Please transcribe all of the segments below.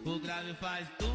o grave faz tu.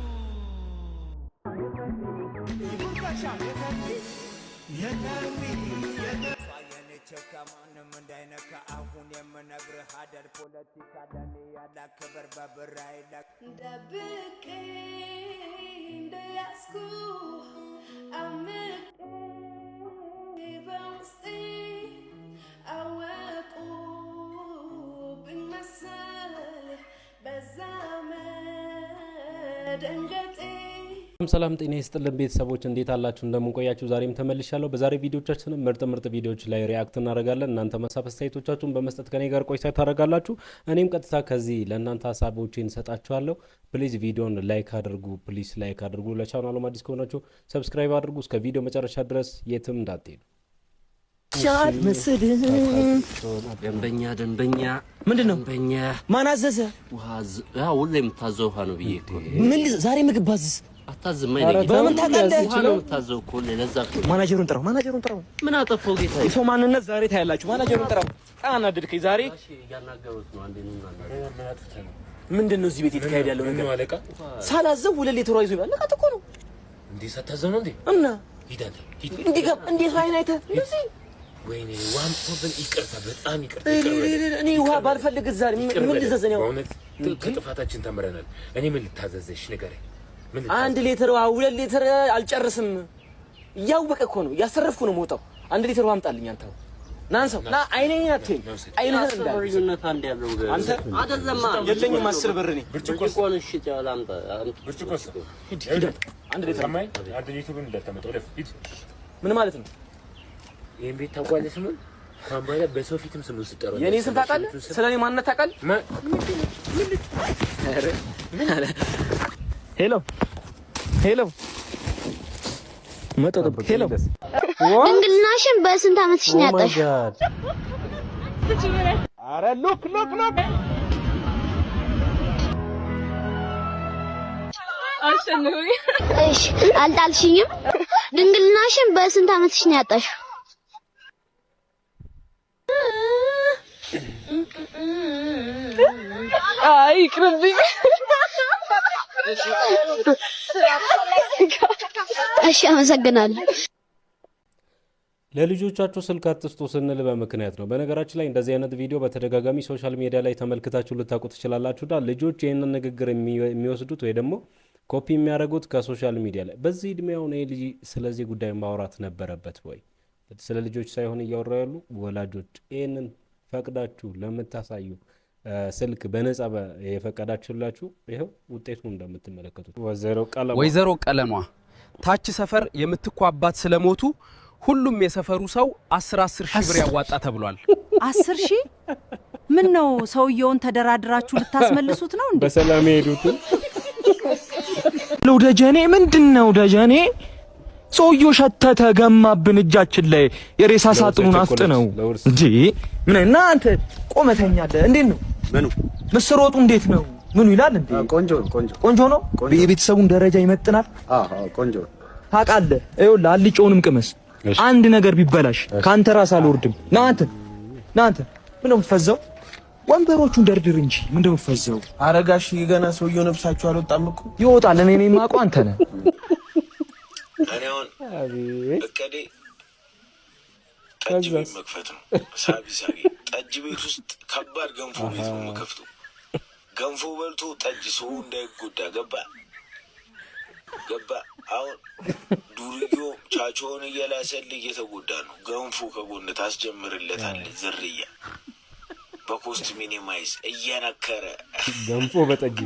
ሰላም ጤና ይስጥልን ቤተሰቦች እንዴት አላችሁ እንደምን ቆያችሁ ዛሬም ተመልሻለሁ በዛሬ ቪዲዮቻችን ምርጥ ቪዲዮዎች ላይ ሪአክት እናደርጋለን እናንተ ሐሳብ አስተያየቶቻችሁን በመስጠት ከኔ ጋር ቆይታ ታደርጋላችሁ እኔም ቀጥታ ከዚህ ለእናንተ ሐሳቦችን ሰጣችኋለሁ ፕሊዝ ቪዲዮን ላይክ አድርጉ ለቻናሉ አዲስ ከሆናችሁ ሰብስክራይብ አድርጉ እስከ ቪዲዮ መጨረሻ ድረስ የትም እንዳትሄዱ ሻት መስድ ደንበኛ ምንድነው ደንበኛ ማን አዘዘ ውሃዝ ሁሌ የምታዘው ውሃ ነው ብዬ እኮ ምን ዛሬ ምግብ ባዝዝ አታዝም አይደል በምን ታውቃለህ ውሃ ነው የምታዘው እኮ ለዛ ማናጀሩን ጥራው ምን አጠፋው ጌታ የሰው ማንነት ዛሬ ታያላችሁ ማናጀሩን ጥራው አናደድከኝ ዛሬ ያናገሩት ነው አንዴ ነው ምንድነው እዚህ ቤት የተካሄደ ያለው ነገር አለቃ ሳላዘው ወለል የተሯይዞ ይባል ለቃ እኮ ነው እንዴ ሳታዘው ነው እንዴ እና ሂዳንተ እንዴት አይናይተ እንደዚህ ወይኔ ዋም ቶብን ይቅርታ በጣም ይቅርታ እኔ ውሃ ባልፈልግ ዛሬ ምን ልዘዘኝ ነው እውነት ከጥፋታችን ተምረናል እኔ ምን ልታዘዘሽ ንገረኝ አንድ ሊትር ውሃ 2 ሊትር አልጨርስም ያውበቀ እኮ ነው ያሰረፍኩ ነው ሞጣው 1 ሊትር ውሃ አምጣልኝ አንተው ናንሰው ና አይኔን አትይ አይኔን እንዳልኩት አንድ ያለው አንተ አይደለም የለኝም 10 ብር እኔ ብርጭቆ እሺ ጫላምጣ ብርጭቆ አንድ ሊትር ሰማይ አንድ ሊትሩን እንደተመጣው ለፊት ምን ማለት ነው ይሄን ቤት ታውቃለህ ስሙን ካምባላ በሰው ፊትም ስሙን ስጠራው የኔ ስም ታውቃለህ ስለኔ ማንነት ታውቃለህ ሄሎ መጣ ሄሎ ድንግልናሽን በስንት አመትሽ ነው ያጣሽ? አረ ሉክ እሺ አልጣልሽኝም? ድንግልናሽን በስንት አመትሽ ነው ያጣሽ? አይ ይቅርብኝ እሺ አመሰግናለሁ ለልጆቻችሁ ስልክ አትስጡ ስንል በምክንያት ነው በነገራችን ላይ እንደዚህ አይነት ቪዲዮ በተደጋጋሚ ሶሻል ሚዲያ ላይ ተመልክታችሁ ልታውቁ ትችላላችሁና ልጆች ይሄንን ንግግር የሚወስዱት ወይ ደግሞ ኮፒ የሚያደርጉት ከሶሻል ሚዲያ ላይ በዚህ እድሜው ነው ልጅ ስለዚህ ጉዳይ ማውራት ነበረበት ወይ ስለ ልጆች ሳይሆን እያወራው ያሉ ወላጆች ይሄንን ፈቅዳችሁ ለምታሳዩ ስልክ በነጻ የፈቀዳችሁላችሁ ይሄው ውጤቱ እንደምትመለከቱት ወይዘሮ ቀለሟ ታች ሰፈር የምትኳባት ስለሞቱ ሁሉም የሰፈሩ ሰው 10 ሺህ ብር ያዋጣ ተብሏል 10 ሺህ ምን ነው ሰውየውን ተደራድራችሁ ልታስመልሱት ነው እንዴ በሰላም ሄዱት ደጀኔ ምንድነው ደጀኔ ሰውየው ሸተተ ገማብን እጃችን ላይ የሬሳ ሳጥኑን አፍጥነው እንጂ ምን እናንተ ቆመተኛለህ እንዴት ነው ምኑ ምስር ወጡ እንዴት ነው ምኑ ይላል እንዴ ቆንጆ ነው የቤተሰቡን ደረጃ ይመጥናል ቆንጆ ታውቃለህ ይኸውልህ አልጮውንም ቅመስ አንድ ነገር ቢበላሽ ካንተ ራስ አልወርድም ናንተ ምን ነው የምትፈዘው ወንበሮቹን ደርድር እንጂ ምን ነው የምትፈዘው አረጋሽ ገና ሰውየው ነብሳችሁ አልወጣም እኮ ይወጣል እኔ የማውቀው አንተ ነህ አሁን እከዴ ጠጅ ቤት መክፈት ነው ሳቢ ጠጅ ቤት ውስጥ ከባድ ገንፎ ቤት ነው መከፍቱ ገንፎ በልቶ ጠጅ ሰው እንዳይጎዳ ገባ አሁን ዱርዮ ቻቾን እየላሰል እየተጎዳ ነው ገንፎ ከጎን ታስጀምርለታለህ ዝርያ በኮስት ሚኒማይዝ እየነከረ ገንፎ በጠጅ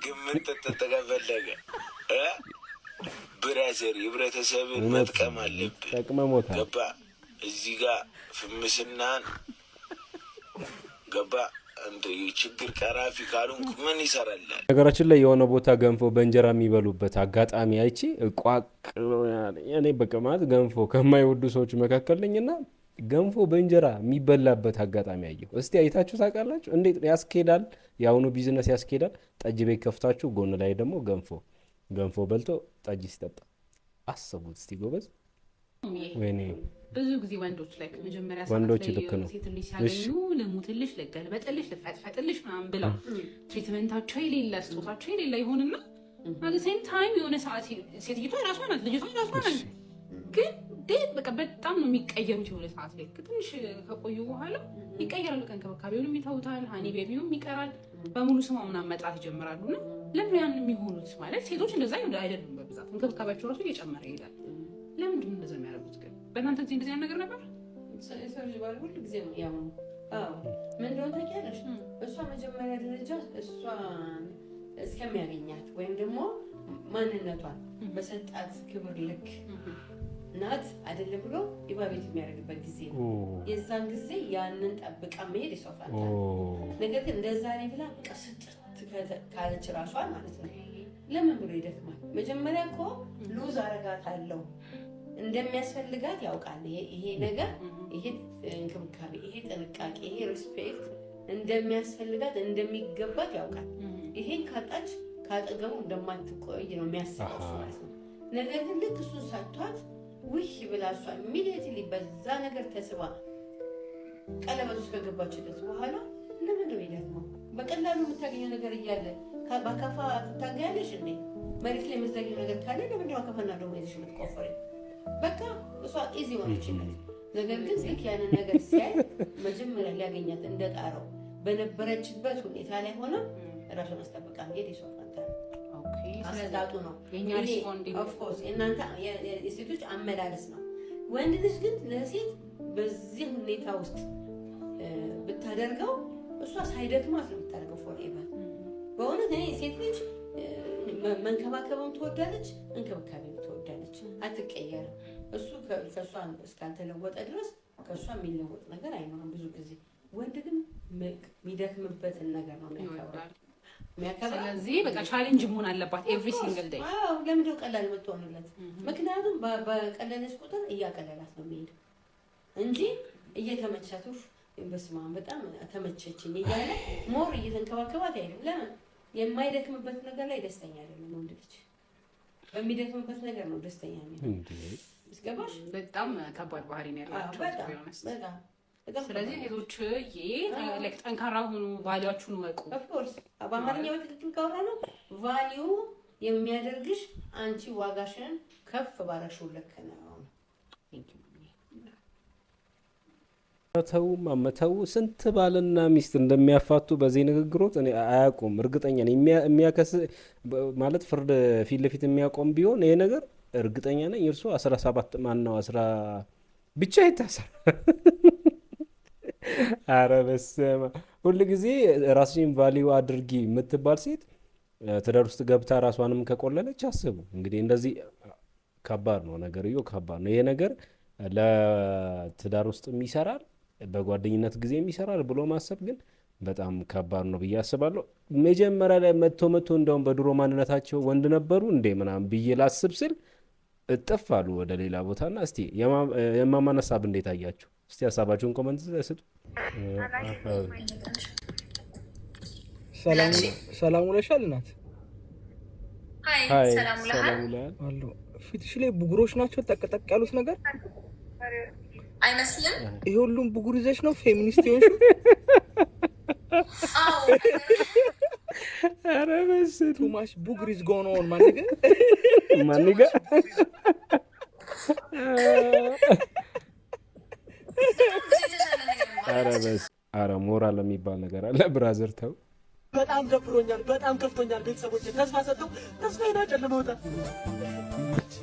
ግምት ተተገፈለገ ብራዘር ህብረተሰብን መጥቀም አለብህ ገባ እዚህ ጋር ፍምስናን ገባ እንደ ችግር ቀራፊ ካሉን ምን ይሰራላል ነገራችን ላይ የሆነ ቦታ ገንፎ በእንጀራ የሚበሉበት አጋጣሚ አይቺ ቋቅ እኔ በቃ ማለት ገንፎ ከማይወዱ ሰዎች መካከል ነኝና ገንፎ በእንጀራ የሚበላበት አጋጣሚ አየሁ እስቲ አይታችሁ ታውቃላችሁ እንዴት ያስኬዳል ያውኑ ቢዝነስ ያስኬዳል ጠጅ ቤት ከፍታችሁ ጎን ላይ ደግሞ ገንፎ በልቶ ጠጅ ሲጠጣ አስቡት እስቲ ጎበዝ ወይኔ ብዙ ጊዜ ወንዶች ላይ መጀመሪያ ወንዶች ሰዓት ልክ ላይ ነው። ሴት ልጅ ሲያገኙ ልሙትልሽ፣ ልገልበጥልሽ፣ ልፈጥፈጥልሽ ምናምን ብለው ትሪትመንታቸው የሌለ ስጦታቸው የሌለ ይሆንና አት ሴም ታይም የሆነ ሰዓት ሴትዮዋ ራሷ ናት፣ ልጅቷ ራሷ ናት። ግን በቃ በጣም ነው የሚቀየሩት። የሆነ ሰዓት ላይ ትንሽ ከቆዩ በኋላ ይቀየራሉ። ከእንክብካቤውንም ይተውታል፣ ሀኒ ቤቢውም ይቀራል። በሙሉ ስሟ ምናምን መጥራት ይጀምራሉ። እና ለምን ያን የሚሆኑት ማለት ሴቶች እንደዛ አይደሉም። በብዛት እንክብካቤያቸው ራሱ እየጨመረ ይሄዳል። ለምንድን ነው እንደዛ የሚያደርጉት? ግን በእናንተ ጊዜ እንደዚህ ነገር ነበር? ሰው ልጅ ባል ሁሉ ጊዜ ነው ያው ምን እንደሆነ ታውቂያለሽ? እሷ መጀመሪያ ደረጃ እሷን እስከሚያገኛት ወይም ደግሞ ማንነቷን በሰጣት ክብር ልክ ናት አይደለም ብሎ ኢባቤት የሚያደርግበት ጊዜ ነው። የዛን ጊዜ ያንን ጠብቃ መሄድ የሷ ፋንታ ነው። ነገር ግን እንደዛ ላይ ብላ ቀስጥ ካለች ራሷን ማለት ነው ለምን ብሎ ይደክማል? መጀመሪያ እኮ ሉዝ አረጋታለሁ እንደሚያስፈልጋት ያውቃል። ይሄ ነገር፣ ይሄ እንክብካቤ፣ ይሄ ጥንቃቄ፣ ይሄ ሪስፔክት እንደሚያስፈልጋት እንደሚገባት ያውቃል። ይሄን ካጣች ካጠገቡ እንደማትቆይ ነው የሚያስበው ማለት ነው። ነገር ግን ልክ እሱን ሰጥቷት ውይ ብላ እሷ ኢሚዲየትሊ በዛ ነገር ተስባ ቀለበት ውስጥ ከገባችለት በኋላ ለምን ነው ይደክመው? በቀላሉ የምታገኘው ነገር እያለ በአካፋ ትታገያለሽ እንዴ? መሬት ላይ የምትዘጊው ነገር ካለ ለምንድነው አካፋና ደግሞ ይዘሽ የምትቆፍሪ? በቃ እሷ ኢዚ ሆነችለት። ነገር ግን ልክ ያንን ነገር ሲያይ መጀመሪያ ሊያገኛት እንደጣረው በነበረችበት ሁኔታ ላይ ሆነ ራሷን አስጠብቃ መሄድ የሷ ፋንታ ነው። አሰጣጡ ነው ኦፍኮርስ እናንተ የሴቶች አመላለስ ነው። ወንድ ልጅ ግን ለሴት በዚህ ሁኔታ ውስጥ ብታደርገው እሷ ሳይደክማት ነው የምታደርገው ፎርኤቨር። በእውነት እኔ ሴት ልጅ መንከባከብም ትወዳለች፣ እንክብካቤም ትወዳለች፣ አትቀየርም። እሱ ከእሷ እስካልተለወጠ ድረስ ከእሷ የሚለወጥ ነገር አይኖርም። ብዙ ጊዜ ወንድ ግን የሚደክምበትን ነገር ነው የሚያከብረው። ስለዚህ በቃ ቻሌንጅ መሆን አለባት ኤቭሪ ሲንግል ዴይ። አዎ ለምንድነው ቀላል የምትሆንለት? ምክንያቱም በቀለለች ቁጥር እያቀለላት ነው የሚሄደው እንጂ እየተመቻት በስመ አብ በጣም ተመቸችኝ እያለ ሞር እየተንከባከባት አይደለም። ለምን የማይደክምበት ነገር ላይ ደስተኛ አይደለም ወንድ ልጅ። በሚደክምበት ነገር ነው ደስተኛ የሚሆነው። እስገባሽ? በጣም ከባድ ባህሪ ነው ያላቸው በጣም። ስለዚህ ሴቶች ጠንካራ ሆኑ፣ ቫሊያችሁን ወቁ። ኦፍኮርስ በአማርኛ በትክክል ካወራ ነው ቫሊዩ የሚያደርግሽ አንቺ ዋጋሽን ከፍ ባረሽው ልክ ነው። ተው ስንት ባልና ሚስት እንደሚያፋቱ በዚህ ንግግሮት እኔ አያውቁም። እርግጠኛ ነኝ የሚያከስ ማለት ፍርድ ፊት ለፊት የሚያቆም ቢሆን ይሄ ነገር እርግጠኛ ነኝ እርሱ 17 ማን ነው 10 ብቻ ይታሰር። አረ በስመ አብ። ሁሉ ጊዜ ራስሽን ቫሊዩ አድርጊ የምትባል ሴት ትዳር ውስጥ ገብታ ራሷንም ከቆለለች አስቡ እንግዲህ። እንደዚህ ከባድ ነው ነገርዮ፣ ከባድ ነው ይሄ ነገር። ለትዳር ውስጥ ይሰራል፣ በጓደኝነት ጊዜ ይሰራል ብሎ ማሰብ ግን በጣም ከባድ ነው ብዬ አስባለሁ። መጀመሪያ ላይ መጥቶ እንደውም በድሮ ማንነታቸው ወንድ ነበሩ እንዴ ምናምን ብዬ ላስብ ስል እጥፍ አሉ ወደ ሌላ ቦታና እስቲ የማማን ሀሳብ እንዴት አያችሁ? እስቲ ሀሳባችሁን ኮመንት ስጡ። ሰላም ውለሻል እናት? ሃይ ሰላም ውለሃል አሉ። ፊትሽ ላይ ቡጉሮች ናቸው ጠቅጠቅ ያሉት ነገር አይመስልም? ይሄ ሁሉም ቡጉር ይዘሽ ነው ፌሚኒስት ይሆንሽ? አዎ አረ በስመ ቱ ማች ቡጉር ኢዝ ጎን ኦን ማንገ አረ ሞራል የሚባል ነገር አለ ብራዘር ተው። በጣም ደብሮኛል፣ በጣም ከፍቶኛል። ቤተሰቦቼ ተስፋ ሰጥተው ተስፋዬን አጨልመውታል።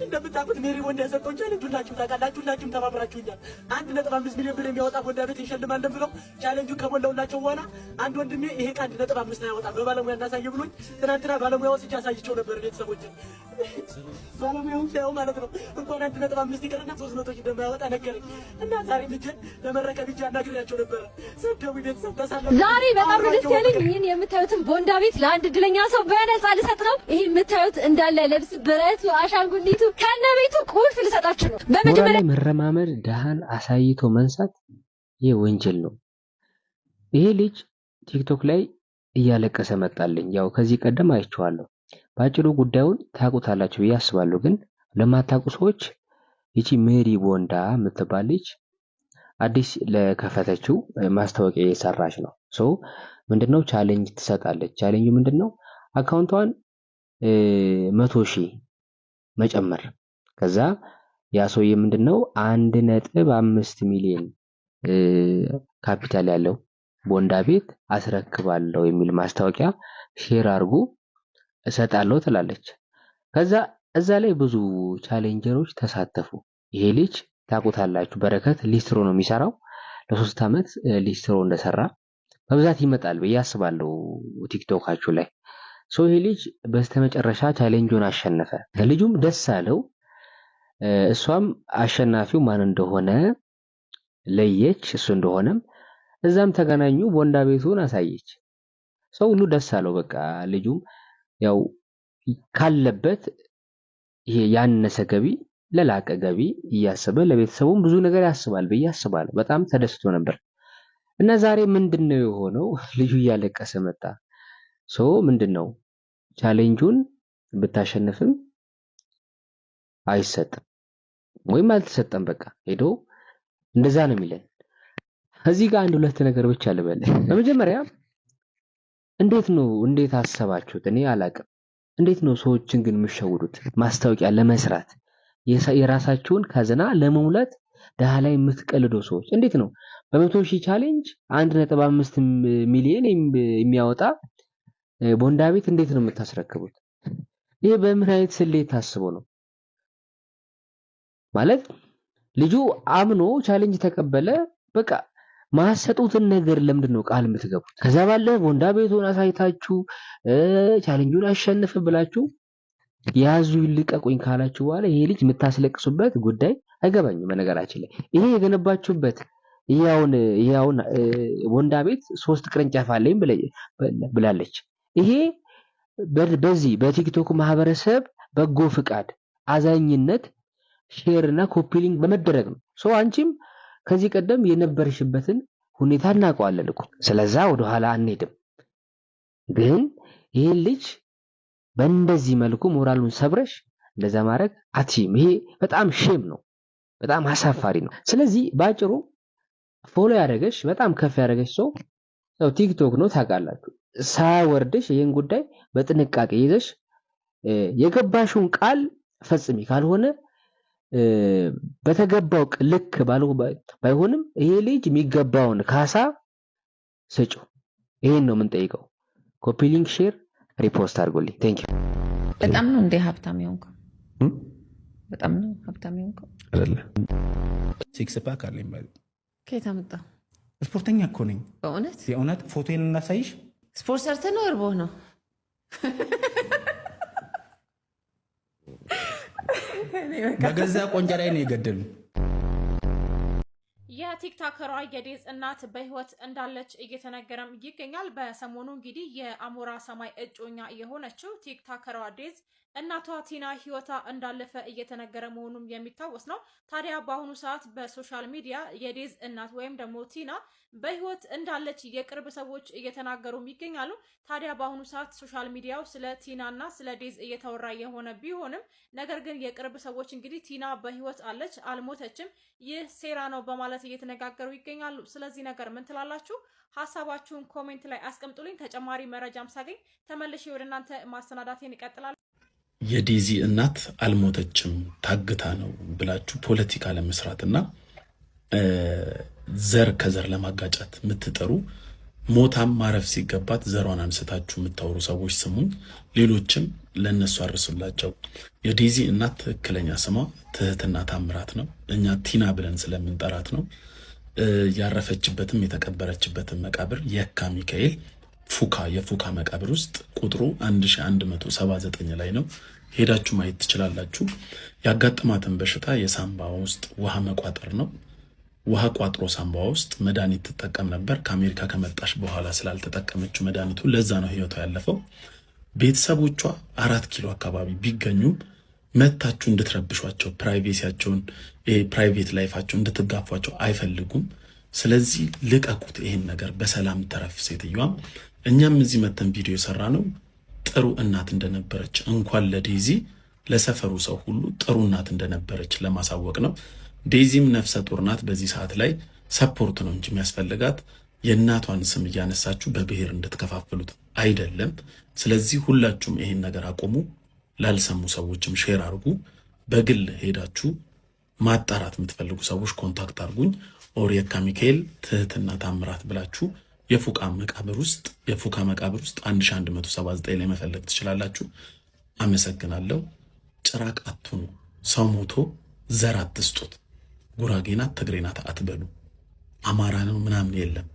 እንደምታውቁት ሜሪ ወንድ ያሰጠው ቻሌንጅ ሁላችሁም ታውቃላችሁ፣ ሁላችሁም ተባብራችሁኛል። 1.5 ሚሊዮን ብር የሚያወጣ ቦንዳ ቤት እንሸልማለን ብለው ቻሌንጁን ከሞላውላቸው በኋላ አንድ ወንድሜ ይሄ ዕቃ 1.5 ያወጣ በባለሙያ እናሳየ ብሎኝ ትናንትና ባለሙያው ወስጄ አሳይቼው ነበር። ቤተሰቦቼ ባለሙያው ሲያው ማለት ነው እንኳን 1.5 ይቀርና 300 ሺህ እንደማያወጣ ነገረኝ እና ዛሬ ልጄን ለመረከብ ሂጅ አናግሬያቸው ነበር። ሰደው ቤተሰብ ተሳለ። ዛሬ በጣም ደስ ያለኝ ይሄን የምታዩትን ቦንዳ ቤት ለአንድ እድለኛ ሰው በነፃ ልሰጥ ነው። ይሄ የምታዩት እንዳለ ልብስ፣ ብረቱ፣ አሻንጉሊቱ ከነ ቤቱ ቁልፍ ልሰጣችሁ ነው። በመጀመሪያ መረማመድ ደሃን አሳይቶ መንሳት ይሄ ወንጀል ነው። ይሄ ልጅ ቲክቶክ ላይ እያለቀሰ መጣልኝ። ያው ከዚህ ቀደም አይቼዋለሁ። ባጭሩ ጉዳዩን ታውቁታላችሁ ብዬ አስባለሁ። ግን ለማታውቁ ሰዎች ይቺ ሜሪ ቦንዳ የምትባል ልጅ አዲስ ለከፈተችው ማስታወቂያ እየሰራች ነው። ምንድነው ቻሌንጅ ትሰጣለች። ቻሌንጁ ምንድነው? አካውንቷን 100,000 መጨመር። ከዛ ያ ሰውዬ ምንድነው 1.5 ሚሊዮን ካፒታል ያለው ቦንዳ ቤት አስረክባለሁ የሚል ማስታወቂያ ሼር አድርጉ እሰጣለሁ ትላለች። ከዛ እዛ ላይ ብዙ ቻሌንጀሮች ተሳተፉ። ይሄ ልጅ ታውቁታላችሁ፣ በረከት ሊስትሮ ነው የሚሰራው። ለ3 ዓመት ሊስትሮ እንደሰራ በብዛት ይመጣል ብዬ አስባለሁ ቲክቶካችሁ ላይ። ይሄ ልጅ በስተመጨረሻ ቻሌንጁን አሸነፈ። ልጁም ደስ አለው። እሷም አሸናፊው ማን እንደሆነ ለየች፣ እሱ እንደሆነም እዛም ተገናኙ። ቦንዳ ቤቱን አሳየች። ሰው ሁሉ ደስ አለው። በቃ ልጁም ያው ካለበት ይሄ ያነሰ ገቢ ለላቀ ገቢ እያሰበ ለቤተሰቡም ብዙ ነገር ያስባል ብዬ አስባለሁ። በጣም ተደስቶ ነበር እና ዛሬ ምንድነው የሆነው? ልጁ እያለቀሰ መጣ። ምንድነው ቻሌንጁን ብታሸንፍም አይሰጥም ወይም አልተሰጠም። በቃ ሄዶ እንደዛ ነው የሚለን። እዚህ ጋር 1-2 ነገር ብቻ ልበል። በመጀመሪያ እንዴት አሰባችሁት? እኔ አላቅም። እንዴት ነው ሰዎችን ግን የምትሸውዱት? ማስታወቂያ ለመስራት የራሳችሁን ካዝና ለመሙላት ደሃ ላይ የምትቀልዱ ሰዎች እንዴት ነው በ100,000 ቻሌንጅ 1.5 ሚሊዮን የሚያወጣ ቦንዳ ቤት እንዴት ነው የምታስረክቡት? ይሄ በምን አይነት ስሌት ታስቦ ነው? ማለት ልጁ አምኖ ቻሌንጅ ተቀበለ። በቃ ማሰጡትን ነገር ለምንድን ነው ቃል የምትገቡት? ከዛ ባለ ቦንዳ ቤቱን አሳይታችሁ ቻሌንጁን አሸንፍ ብላችሁ ያዙ ይልቀቁኝ ካላችሁ በኋላ ይሄ ልጅ የምታስለቅሱበት ጉዳይ አይገባኝም። በነገራችን ላይ ይሄ የገነባችሁበት ይሄውን ቦንዳ ቤት 3 ቅርንጫፍ አለኝ ብላለች። ይሄ በዚህ በቲክቶክ ማህበረሰብ በጎ ፍቃድ አዛኝነት ሼር እና ኮፒ ሊንክ በመደረግ ነው። አንቺም ከዚህ ቀደም የነበርሽበትን ሁኔታ እናውቀዋለን እኮ። ስለዛ ወደ ኋላ አንሄድም። ግን ይሄ ልጅ በእንደዚህ መልኩ ሞራሉን ሰብረሽ እንደዛ ማድረግ አትችይም። ይሄ በጣም ሼም ነው፣ በጣም አሳፋሪ ነው። ስለዚህ ባጭሩ ፎሎ ያደረገሽ በጣም ከፍ ያደረገሽ ሰው ቲክቶክ ነው ታውቃላችሁ። ሳያወርድሽ ይሄን ጉዳይ በጥንቃቄ ይዘሽ የገባሽውን ቃል ፈጽሚ። ካልሆነ በተገባው ልክ ባይሆንም ይሄ ልጅ የሚገባውን ካሳ ስጩ። ይሄን ነው የምንጠይቀው። ኮፒ ሊንክ፣ ሼር፣ ሪፖስት አድርጉልኝ። ቴንክ ዩ። በጣም ነው እንደ ሀብታም የሆንከው። በጣም ነው ሀብታም የሆንከው አይደለ? 6 ፓክ አለኝ ባይ። ከየት አመጣው? ስፖርተኛ እኮ ነኝ። በእውነት የእውነት ፎቶዬን እናሳይሽ። ስፖርት ሰርተህ ነው እርቦህ ነው? በገዛ ቆንጃ ላይ ነው የገደሉ። የቲክቶከሯ የዴዝ እናት በህይወት እንዳለች እየተነገረም ይገኛል። በሰሞኑ እንግዲህ የአሞራ ሰማይ እጮኛ የሆነችው ቲክቶከሯ ዴዝ እናቷ ቲና ህይወቷ እንዳለፈ እየተነገረ መሆኑም የሚታወስ ነው። ታዲያ በአሁኑ ሰዓት በሶሻል ሚዲያ የዴዝ እናት ወይም ደግሞ ቲና በህይወት እንዳለች የቅርብ ሰዎች እየተናገሩም ይገኛሉ። ታዲያ በአሁኑ ሰዓት ሶሻል ሚዲያው ስለ ቲናና ስለ ዴዝ እየተወራ የሆነ ቢሆንም ነገር ግን የቅርብ ሰዎች እንግዲህ ቲና በህይወት አለች፣ አልሞተችም፣ ይህ ሴራ ነው በማለት እየተነጋገሩ ይገኛሉ። ስለዚህ ነገር ምን ትላላችሁ? ሀሳባችሁን ኮሜንት ላይ አስቀምጡልኝ። ተጨማሪ መረጃም ሳገኝ ተመልሼ ወደ እናንተ ማሰናዳቴን ይቀጥላል። የዴዚ እናት አልሞተችም ታግታ ነው ብላችሁ ፖለቲካ ለመስራትና ዘር ከዘር ለማጋጫት የምትጠሩ ሞታም ማረፍ ሲገባት ዘሯን አንስታችሁ የምታወሩ ሰዎች ስሙኝ፣ ሌሎችም ለነሱ አርሱላቸው። የዴዚ እናት ትክክለኛ ስሟ ትህትና ታምራት ነው። እኛ ቲና ብለን ስለምንጠራት ነው። ያረፈችበትም የተቀበረችበትም መቃብር የካ ሚካኤል የፉካ መቃብር ውስጥ ቁጥሩ 1179 ላይ ነው። ሄዳችሁ ማየት ትችላላችሁ። ያጋጠማትን በሽታ የሳምባ ውስጥ ውሃ መቋጠር ነው። ውሃ ቋጥሮ ሳምባ ውስጥ መድኃኒት ትጠቀም ነበር። ከአሜሪካ ከመጣሽ በኋላ ስላልተጠቀመችው መድኃኒቱ ለዛ ነው ህይወቷ ያለፈው። ቤተሰቦቿ 4 ኪሎ አካባቢ ቢገኙም መታችሁ እንድትረብሿቸው ፕራይቬሲያቸውን ፕራይቬት ላይፋቸው እንድትጋፏቸው አይፈልጉም። ስለዚህ ልቀቁት ይሄን ነገር፣ በሰላም ተረፍ ሴትዮዋም። እኛም እዚህ መተን ቪዲዮ የሰራ ነው ጥሩ እናት እንደነበረች እንኳን ለዴዚ ለሰፈሩ ሰው ሁሉ ጥሩ እናት እንደነበረች ለማሳወቅ ነው። ዴዚም ነፍሰ ጡር ናት። በዚህ ሰዓት ላይ ሰፖርት ነው እንጂ የሚያስፈልጋት የእናቷን ስም እያነሳችሁ በብሔር እንድትከፋፍሉት አይደለም። ስለዚህ ሁላችሁም ይሄን ነገር አቁሙ። ላልሰሙ ሰዎችም ሼር አድርጉ። በግል ሄዳችሁ ማጣራት የምትፈልጉ ሰዎች ኮንታክት አድርጉኝ። ኦር የካ ሚካኤል ትህትና ታምራት ብላችሁ የፉቃ መቃብር ውስጥ 1179 ላይ መፈለግ ትችላላችሁ። አመሰግናለሁ። ጭራቅ አትሁኑ። ሰው ሞቶ ዘር አትስጡት። ጉራጌናት ትግሬናት አትበሉ። አማራ ነው ምናምን የለም።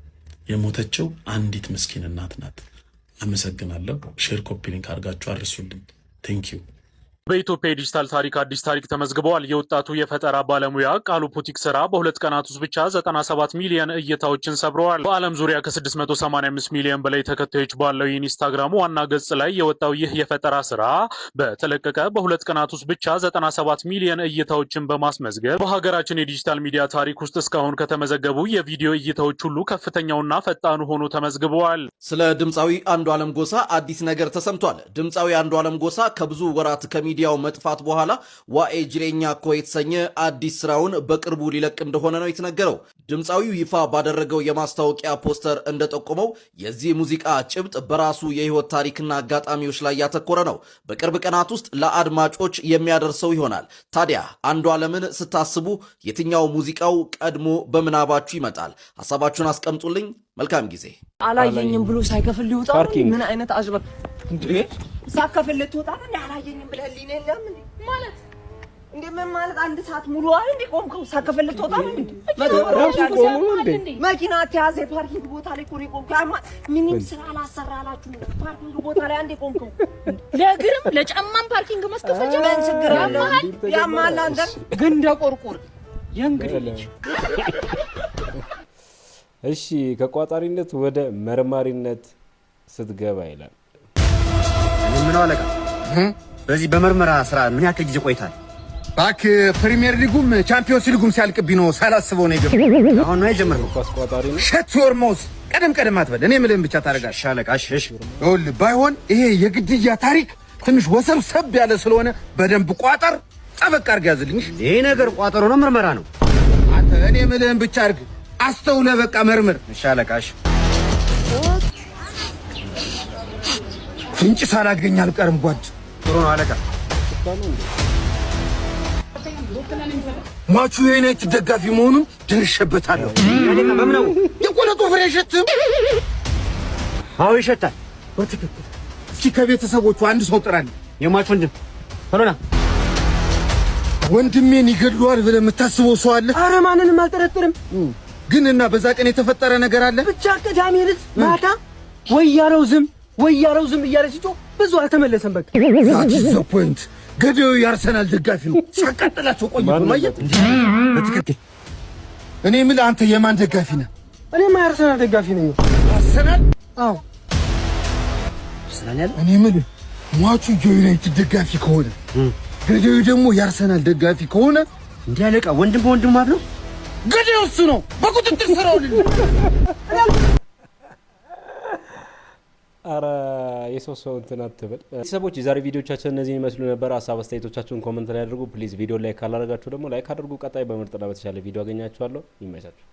የሞተችው አንዲት ምስኪን እናት ናት። አመሰግናለሁ። ሼር ኮፒ ሊንክ አድርጋችሁ አድርሱልኝ። ቴንክ ዩ። በኢትዮጵያ የዲጂታል ታሪክ አዲስ ታሪክ ተመዝግበዋል። የወጣቱ የፈጠራ ባለሙያ ቃሉ ፑቲክ ስራ በሁለት ቀናት ውስጥ ብቻ 97 ሚሊዮን እይታዎችን ሰብረዋል። በዓለም ዙሪያ ከ685 ሚሊዮን በላይ ተከታዮች ባለው የኢንስታግራሙ ዋና ገጽ ላይ የወጣው ይህ የፈጠራ ስራ በተለቀቀ በሁለት ቀናት ውስጥ ብቻ 97 ሚሊዮን እይታዎችን በማስመዝገብ በሀገራችን የዲጂታል ሚዲያ ታሪክ ውስጥ እስካሁን ከተመዘገቡ የቪዲዮ እይታዎች ሁሉ ከፍተኛውና ፈጣኑ ሆኖ ተመዝግበዋል። ስለ ድምፃዊ አንዱዓለም ጎሳ አዲስ ነገር ተሰምቷል። ድምፃዊ አንዱዓለም ጎሳ ከብዙ ወራት ሚዲያው መጥፋት በኋላ ዋኤ ጅሬኛ እኮ የተሰኘ አዲስ ስራውን በቅርቡ ሊለቅ እንደሆነ ነው የተነገረው። ድምፃዊው ይፋ ባደረገው የማስታወቂያ ፖስተር እንደጠቆመው የዚህ ሙዚቃ ጭብጥ በራሱ የህይወት ታሪክና አጋጣሚዎች ላይ ያተኮረ ነው። በቅርብ ቀናት ውስጥ ለአድማጮች የሚያደርሰው ይሆናል። ታዲያ አንዱዓለምን ስታስቡ የትኛው ሙዚቃው ቀድሞ በምናባችሁ ይመጣል? ሀሳባችሁን አስቀምጡልኝ። መልካም ጊዜ። አላየኝም ብሎ ሳይከፍል ሊወጣ ምን አይነት አጅበብ እንዴ! ሳከፍል ልትወጣ ነው? አላየኝም ብለህልኝ ነው ያለም እንዴ? ማለት እንዴ ምን ማለት አንድ ሰዓት ሙሉ አይደል እንዴ ቆምከው? ሳከፍል ልትወጣ ነው እንዴ? መኪና ተያዘ ፓርኪንግ ቦታ ላይ ቆሪ ቆምከው። ምንም ስራ አላሰራላችሁ ፓርኪንግ ቦታ ላይ አንዴ ቆምከው። ለእግርም ለጫማም ፓርኪንግ መስከፈል ምን ችግር አለ? ያማል አንተ ግን እንደቆርቆር የእንግዲህ ልጅ እሺ ከቋጣሪነት ወደ መርማሪነት ስትገባ ይላል። ምን አለቃ በዚህ በመርመራ ስራ ምን ያክል ጊዜ ቆይታል? ባክ ፕሪሚየር ሊጉም ቻምፒዮንስ ሊጉም ሲያልቅብኝ ነው ሳላስበው ነው የገባው። አሁን ነው የጀመረው። ቋጣሪ ነው። ሸት ዮር ማውዝ ቀደም አትበል። እኔ ምንም ብቻ ታረጋሽ አለቃ። እሺ ይኸውልህ ባይሆን ይሄ የግድያ ታሪክ ትንሽ ወሰብሰብ ያለ ስለሆነ በደንብ ቋጠር ጠበቅ አድርግ ያዝልኝ። ይሄ ነገር ቋጠሮ ነው ምርመራ ነው? አንተ እኔ ምንም ብቻ አድርግ አስተውለህ በቃ መርምር። እሺ አለቃ። እሺ ፍንጭ ሳላገኝ አልቀርም ጓድ። ጥሩ ነው አለቃ። ሟቹ የዩናይትድ ደጋፊ መሆኑን ደርሼበታለሁ። አለቃ በምነው የቆለጡ ፍሬ አይሸትም? አዎ ይሸታል። በትክክል። እስኪ ከቤተሰቦቹ አንድ ሰው ጥራልኝ። የሟቹ ወንድም ቶሎና። ወንድሜን ይገድለዋል ብለህ የምታስበው ሰው አለ? ኧረ ማንንም አልጠረጥርም። ግን እና በዛ ቀን የተፈጠረ ነገር አለ? ብቻ ቅዳሜ ዕለት ማታ ወያለው ዝም እያለ ሲጮህ ብዙ አልተመለሰም። በቃ ዛት ኢዝ ዘ ፖይንት። ገዳዩ የአርሰናል ደጋፊ ነው። ሲያቃጥላቸው ቆይቶ ማየት በትክክል። እኔ የምልህ አንተ የማን ደጋፊ ነህ? እኔማ የአርሰናል ደጋፊ ነኝ። አርሰናል? አዎ አርሰናል ያለ። እኔ የምልህ ሟቹ የዩናይትድ ደጋፊ ከሆነ ገዳዩ ደግሞ የአርሰናል ደጋፊ ከሆነ እንዲህ አለቃ ወንድም በወንድም ማለት ነው። ገዳዩ እሱ ነው። በቁጥጥር ስር አውልኝ። አረ የሰው እንትን አትበል። ቤተሰቦች የዛሬ ቪዲዮቻችን እነዚህን ይመስሉ ነበር። ሀሳብ አስተያየቶቻችሁን ኮመንት ላይ አድርጉ ፕሊዝ። ቪዲዮ ላይክ ካላደረጋችሁ ደግሞ ላይክ አድርጉ። ቀጣይ በምርጥና በተሻለ ቪዲዮ አገኛችኋለሁ። ይመቻችሁ።